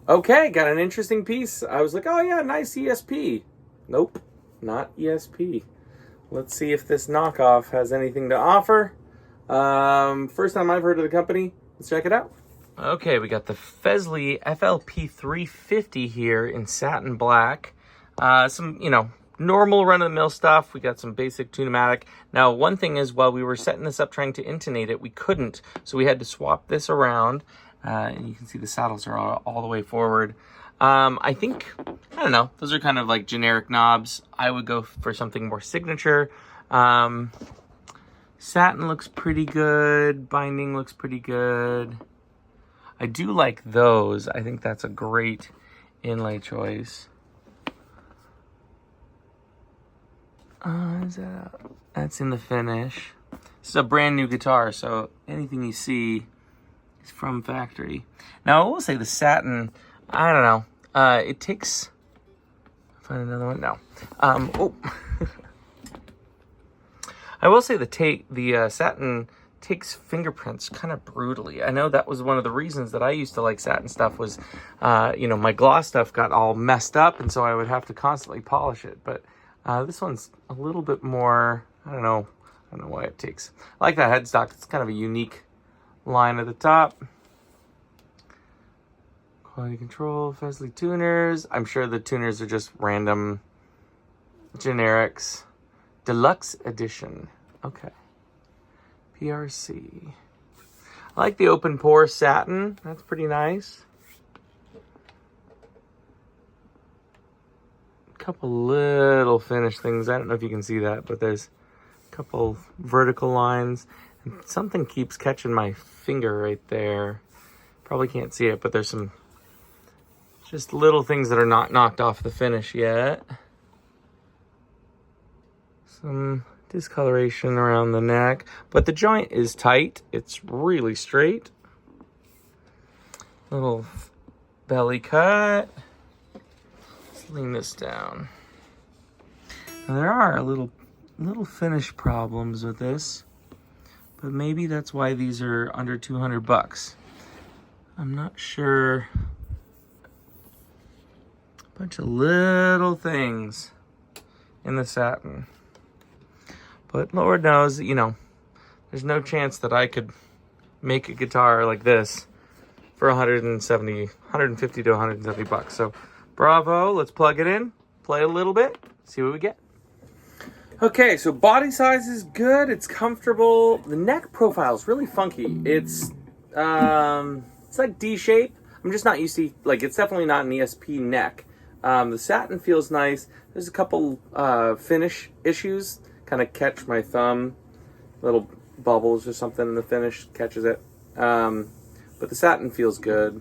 Okay, got an interesting piece. I was like, oh yeah, nice ESP. Nope, not ESP. Let's see if this knockoff has anything to offer. First time I've heard of the company. Let's check it out. Okay, we got the Fesley FLP 350 here in satin black. Some, normal run-of-the-mill stuff. We got some basic tune-o-matic. Now, one thing is, while we were setting this up trying to intonate it, we couldn't. So we had to swap this around. And you can see the saddles are all the way forward. I think, I don't know, those are kind of like generic knobs. I would go for something more signature. Satin looks pretty good. Binding looks pretty good. I do like those. I think that's a great inlay choice. That's in the finish. This is a brand new guitar, so anything you see is from factory. Now, I will say the satin, I don't know. It takes... Find another one? No. Oh. I will say the satin takes fingerprints kind of brutally. I know that was one of the reasons that I used to like satin stuff was, my gloss stuff got all messed up, and so I would have to constantly polish it. But this one's a little bit more, I don't know why it takes. I like that headstock. It's kind of a unique line at the top. Quality control, Fesley tuners. I'm sure the tuners are just random generics. Deluxe edition. Okay. PRC. I like the open pore satin. That's pretty nice. A couple little finish things. I don't know if you can see that, but there's a couple vertical lines. And something keeps catching my finger right there. Probably can't see it, but there's some just little things that are not knocked off the finish yet. Some discoloration around the neck, but the joint is tight. It's really straight. Little belly cut. Let's lean this down. Now, there are little finish problems with this, but maybe that's why these are under 200 bucks. I'm not sure. A bunch of little things in the satin. But Lord knows, there's no chance that I could make a guitar like this for 150 to 170 bucks. So, bravo, let's plug it in, play a little bit, see what we get. Okay, so body size is good, it's comfortable. The neck profile is really funky. It's like D shape. I'm just not used to, it's definitely not an ESP neck. The satin feels nice. There's a couple finish issues. Kind of catch my thumb, little bubbles or something in the finish catches it. But the satin feels good.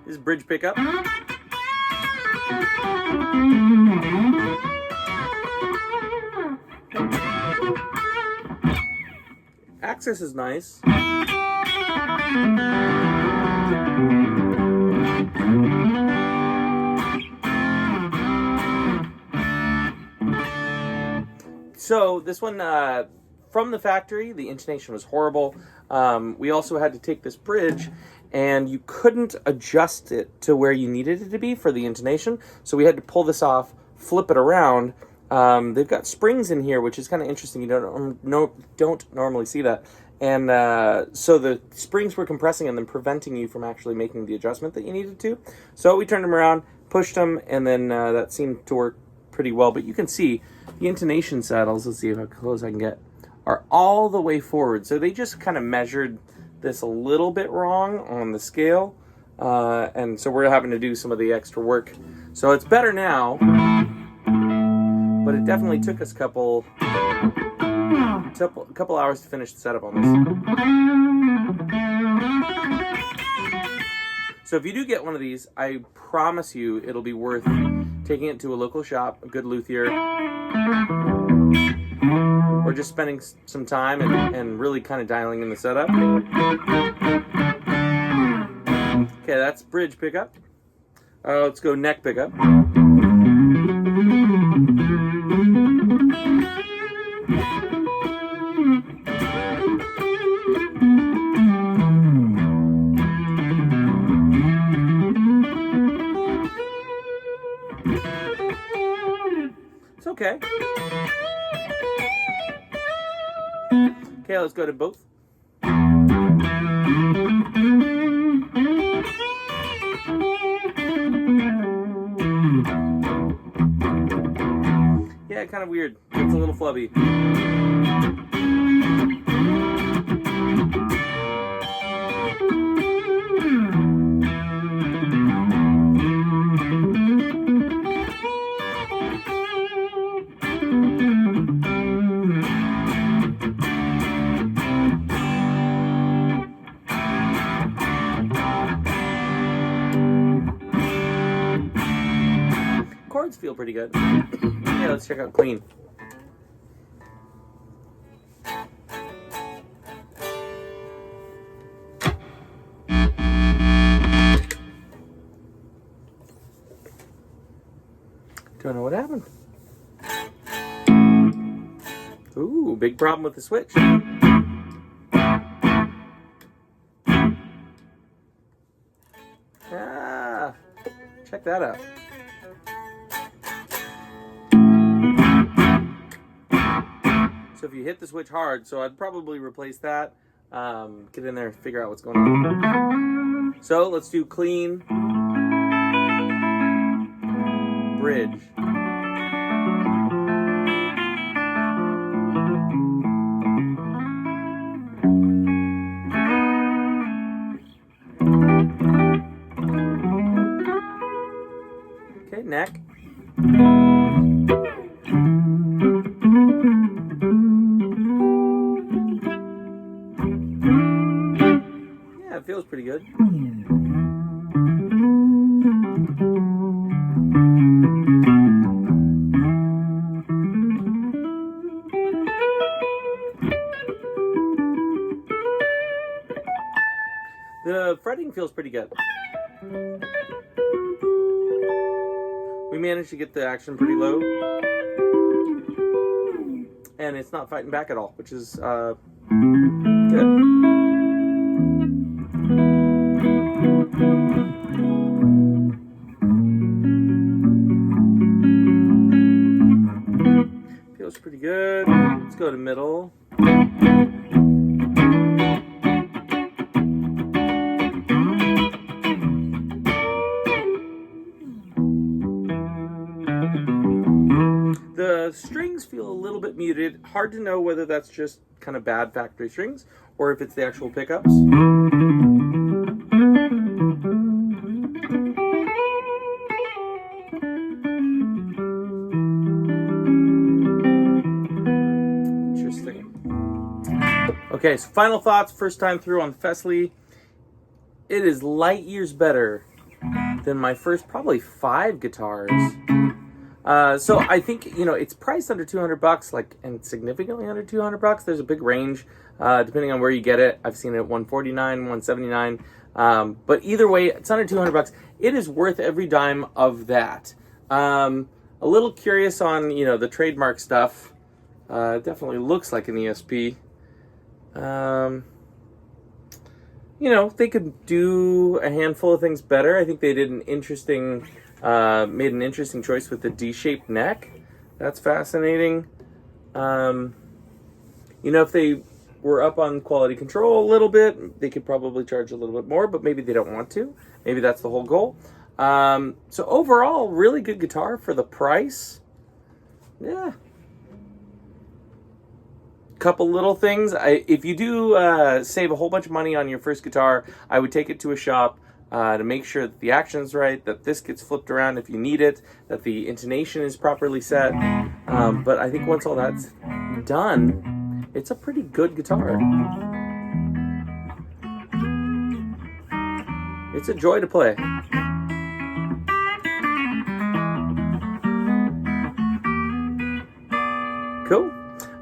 This is bridge pickup. Access is nice. So this one, from the factory, the intonation was horrible. We also had to take this bridge, and you couldn't adjust it to where you needed it to be for the intonation. So we had to pull this off, flip it around. They've got springs in here, which is kind of interesting. You don't normally see that. And so the springs were compressing and then preventing you from actually making the adjustment that you needed to. So we turned them around, pushed them, and then that seemed to work pretty well. But you can see the intonation saddles, let's see how close I can get, are all the way forward. So they just kind of measured this a little bit wrong on the scale. And so we're having to do some of the extra work. So it's better now. But it definitely took us a couple hours to finish the setup on this. So if you do get one of these, I promise you it'll be worth taking it to a local shop, a good luthier, or just spending some time and really kind of dialing in the setup. Okay, that's bridge pickup. Let's go neck pickup. It's okay. Okay, let's go to both. Yeah, kind of weird. It's a little flubby. Chords feel pretty good. Yeah, let's check out clean. Don't know what happened. Ooh, big problem with the switch. Ah, check that out. So if you hit the switch hard, so I'd probably replace that. Get in there and figure out what's going on. So let's do clean, bridge. Okay, neck. Yeah, it feels pretty good. The fretting feels pretty good. We managed to get the action pretty low. And it's not fighting back at all, which is good. Feels pretty good. Let's go to middle. The strings feel a little bit muted. Hard to know whether that's just kind of bad factory strings or if it's the actual pickups. Interesting. Okay, so final thoughts, first time through on Fesley. It is light years better than my first probably 5 guitars. So I think, you know, it's priced under $200, like, and significantly under $200. There's a big range, depending on where you get it. I've seen it at $149, $179. But either way, it's under $200. It is worth every dime of that. A little curious on, you know, the trademark stuff. It definitely looks like an ESP. You know, they could do a handful of things better. I think they did an interesting... made an interesting choice with the D-shaped neck. That's fascinating. You know, if they were up on quality control a little bit, they could probably charge a little bit more, but maybe they don't want to. Maybe that's the whole goal. So overall, really good guitar for the price. Yeah. Couple little things. If you do save a whole bunch of money on your first guitar, I would take it to a shop. To make sure that the action's right, that this gets flipped around if you need it, that the intonation is properly set. But I think once all that's done, it's a pretty good guitar. It's a joy to play. Cool.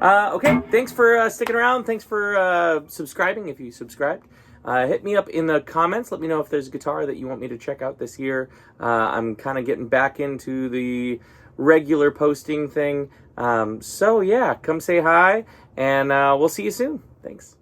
Okay, thanks for sticking around. Thanks for subscribing if you subscribed. Hit me up in the comments. Let me know if there's a guitar that you want me to check out this year. I'm kind of getting back into the regular posting thing. So yeah, come say hi, and we'll see you soon. Thanks.